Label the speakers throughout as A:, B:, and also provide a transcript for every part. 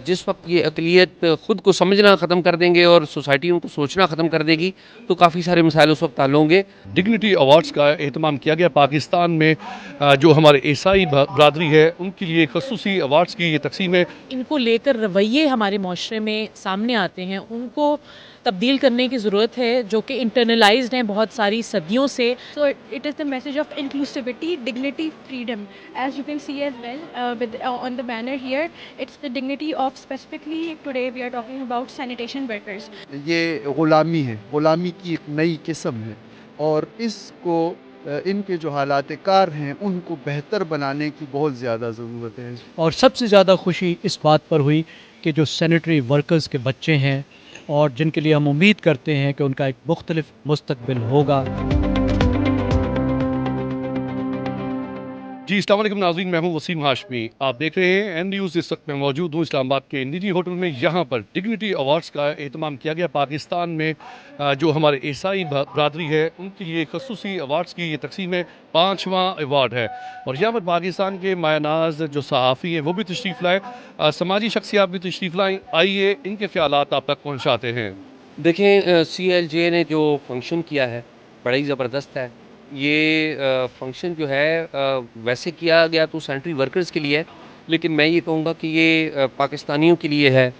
A: جس وقت یہ اقلیت خود کو سمجھنا ختم کر دیں گے اور سوسائٹیوں کو سوچنا ختم کر دے گی تو کافی سارے مسائل اس وقت حل ہوں گے۔
B: ڈگنیٹی ایوارڈز کا اہتمام کیا گیا پاکستان میں، جو ہمارے عیسائی برادری ہے ان کے لیے خصوصی ایوارڈز کی یہ تقسیم ہے۔
C: ان کو لے کر رویے ہمارے معاشرے میں سامنے آتے ہیں، ان کو تبدیل کرنے کی ضرورت ہے، جو کہ انٹرنلائزڈ ہیں بہت ساری صدیوں سے۔
D: So it is the message of inclusivity, dignity, freedom. As you can see as well on the banner here, it's the dignity of specifically today we are talking about sanitation workers.
E: یہ غلامی ہے، غلامی کی ایک نئی قسم ہے، اور اس کو ان کے جو حالات کار ہیں ان کو بہتر بنانے کی بہت زیادہ ضرورت ہے۔
F: اور سب سے زیادہ خوشی اس بات پر ہوئی کہ جو سینیٹری ورکرز کے بچے ہیں اور جن کے لیے ہم امید کرتے ہیں کہ ان کا ایک مختلف مستقبل ہوگا۔
B: جی السلام علیکم ناظرین، میں ہوں وسیم ہاشمی، آپ دیکھ رہے ہیں این نیوز۔ اس وقت میں موجود ہوں اسلام آباد کے نجی ہوٹل میں، یہاں پر ڈگنیٹی ایوارڈز کا اہتمام کیا گیا پاکستان میں، جو ہمارے عیسائی برادری ہے ان کے لیے خصوصی ایوارڈز کی یہ تقسیم ہے، 5واں ایوارڈ ہے، اور یہاں پر پاکستان کے مایہ ناز جو صحافی ہیں وہ بھی تشریف لائے، سماجی شخصیات بھی تشریف لائیں، آئیے ان کے خیالات آپ تک پہنچاتے ہیں۔
A: دیکھیں سی ایل جے نے جو فنکشن کیا ہے بڑا ہی زبردست ہے۔ یہ فنکشن جو ہے ویسے کیا گیا تو سینٹری ورکرز کے لیے ہے، لیکن میں یہ کہوں گا کہ یہ پاکستانیوں کے لیے ہے،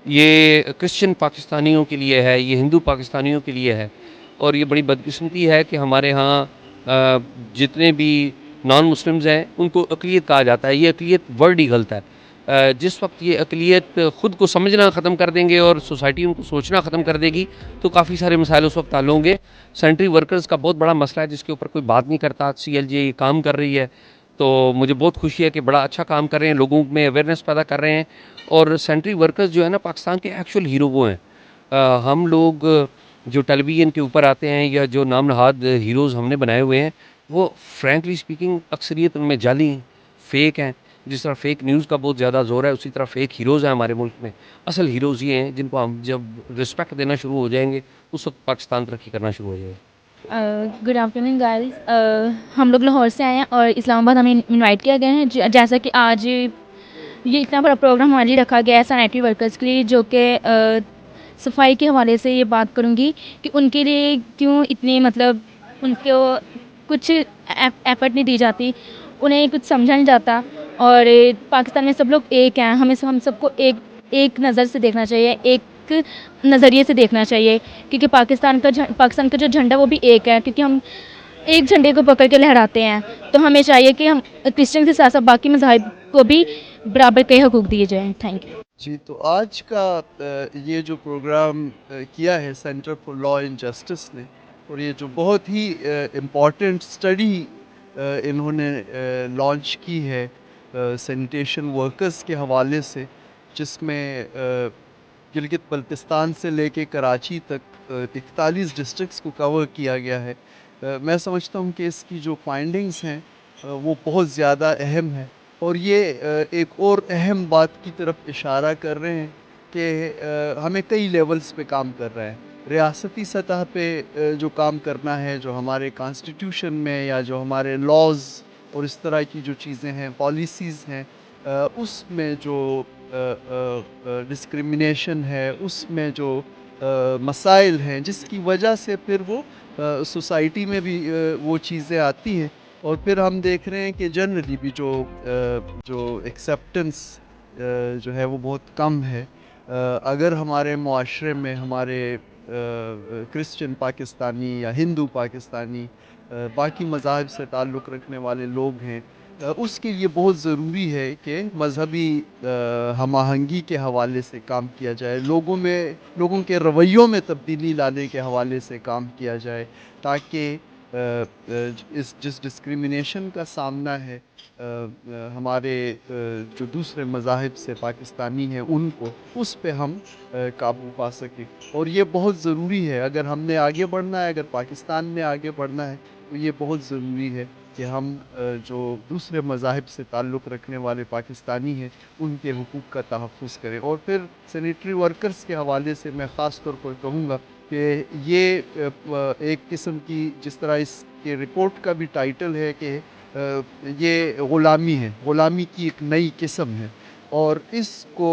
A: یہ کرسچن پاکستانیوں کے لیے ہے، یہ ہندو پاکستانیوں کے لیے ہے، اور یہ بڑی بدقسمتی ہے کہ ہمارے ہاں جتنے بھی نان مسلمز ہیں ان کو اقلیت کہا جاتا ہے۔ یہ اقلیت ورڈ ہی غلط ہے۔ جس وقت یہ اقلیت خود کو سمجھنا ختم کر دیں گے اور سوسائٹیوں کو سوچنا ختم کر دے گی تو کافی سارے مسائل اس وقت حل ہوں گے۔ سینٹری ورکرز کا بہت بڑا مسئلہ ہے جس کے اوپر کوئی بات نہیں کرتا۔ سی ایل جے یہ کام کر رہی ہے تو مجھے بہت خوشی ہے کہ بڑا اچھا کام کر رہے ہیں، لوگوں میں اویئرنیس پیدا کر رہے ہیں، اور سینٹری ورکرز جو ہے نا پاکستان کے ایکچوئل ہیرو وہ ہیں۔ ہم لوگ جو ٹیلی ویژن کے اوپر آتے ہیں یا جو نام نہاد ہیروز ہم نے بنائے ہوئے ہیں وہ فرینکلی اسپیکنگ اکثریت ان میں جعلی ہیں، فیک ہیں۔ جس طرح فیک نیوز کا بہت زیادہ زور ہے اسی طرح فیک ہیروز ہیں ہمارے ملک میں۔ اصل ہیروز یہ ہیں جن کو ہم جب رسپیکٹ دینا شروع ہو جائیں گے اس وقت پاکستان ترقی کرنا شروع ہو جائے گا۔
G: گڈ آفٹرنون گائز، ہم لوگ لاہور سے آئے ہیں اور اسلام آباد ہمیں انوائٹ کیا گیا ہے، جیسا کہ آج یہ اتنا بڑا پروگرام ہمارے لیے رکھا گیا ہے سینیٹری ورکرز کے لیے، جو کہ صفائی کے حوالے سے یہ بات کروں گی کہ ان کے لیے کیوں اتنی مطلب ان کو کچھ ایفرٹ نہیں دی جاتی، انہیں کچھ سمجھا نہیں جاتا، اور پاکستان میں سب لوگ ایک ہیں، ہم سب کو ایک نظر سے دیکھنا چاہیے، ایک نظریے سے دیکھنا چاہیے، کیونکہ پاکستان کا جو جھنڈا وہ بھی ایک ہے، کیونکہ ہم ایک جھنڈے کو پکڑ کے لہراتے ہیں، تو ہمیں چاہیے کہ ہم کرسچن کے ساتھ ساتھ باقی مذاہب کو بھی برابر کے حقوق دیے جائیں۔ Thank you.
E: جی تو آج کا یہ جو پروگرام کیا ہے centre for law and justice نے، اور یہ جو بہت ہی امپورٹنٹ اسٹڈی انہوں نے لانچ کی ہے سینیٹیشن ورکرز کے حوالے سے، جس میں گلگت بلتستان سے لے کے کراچی تک 41 ڈسٹرکٹس کو کور کیا گیا ہے۔ میں سمجھتا ہوں کہ اس کی جو فائنڈنگز ہیں وہ بہت زیادہ اہم ہیں، اور یہ ایک اور اہم بات کی طرف اشارہ کر رہے ہیں کہ ہمیں کئی لیولز پہ کام کر رہا ہے۔ ریاستی سطح پہ جو کام کرنا ہے، جو ہمارے کانسٹیٹیوشن میں یا جو ہمارے لاز اور اس طرح کی جو چیزیں ہیں، پالیسیز ہیں، اس میں جو ڈسکرمنیشن ہے، اس میں جو مسائل ہیں جس کی وجہ سے پھر وہ سوسائٹی میں بھی وہ چیزیں آتی ہیں، اور پھر ہم دیکھ رہے ہیں کہ جنرلی بھی جو ایکسیپٹنس جو ہے وہ بہت کم ہے۔ اگر ہمارے معاشرے میں ہمارے کرسچن پاکستانی یا ہندو پاکستانی باقی مذاہب سے تعلق رکھنے والے لوگ ہیں، اس کے لیے بہت ضروری ہے کہ مذہبی ہم آہنگی کے حوالے سے کام کیا جائے، لوگوں کے رویوں میں تبدیلی لانے کے حوالے سے کام کیا جائے، تاکہ جس ڈسکرمنیشن کا سامنا ہے ہمارے جو دوسرے مذاہب سے پاکستانی ہیں ان کو، اس پہ ہم قابو پا سکیں۔ اور یہ بہت ضروری ہے، اگر ہم نے آگے بڑھنا ہے، اگر پاکستان نے آگے بڑھنا ہے تو یہ بہت ضروری ہے کہ ہم جو دوسرے مذاہب سے تعلق رکھنے والے پاکستانی ہیں ان کے حقوق کا تحفظ کریں۔ اور پھر سینیٹری ورکرز کے حوالے سے میں خاص طور پر کہوں گا کہ یہ ایک قسم کی، جس طرح اس کے رپورٹ کا بھی ٹائٹل ہے کہ یہ غلامی ہے، غلامی کی ایک نئی قسم ہے، اور اس کو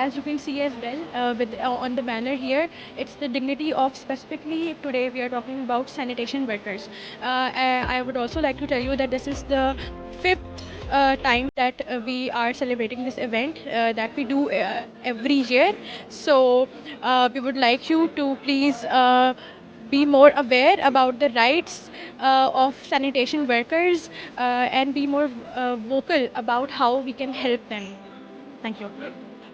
D: As you can see as well with on the banner here, it's the dignity of, specifically today we are talking about sanitation workers. I would also like to tell you that this is the fifth time that we are celebrating this event that we do every year. So we would like you to please be more aware about the rights of sanitation workers and be more vocal about how we can help them. Thank you.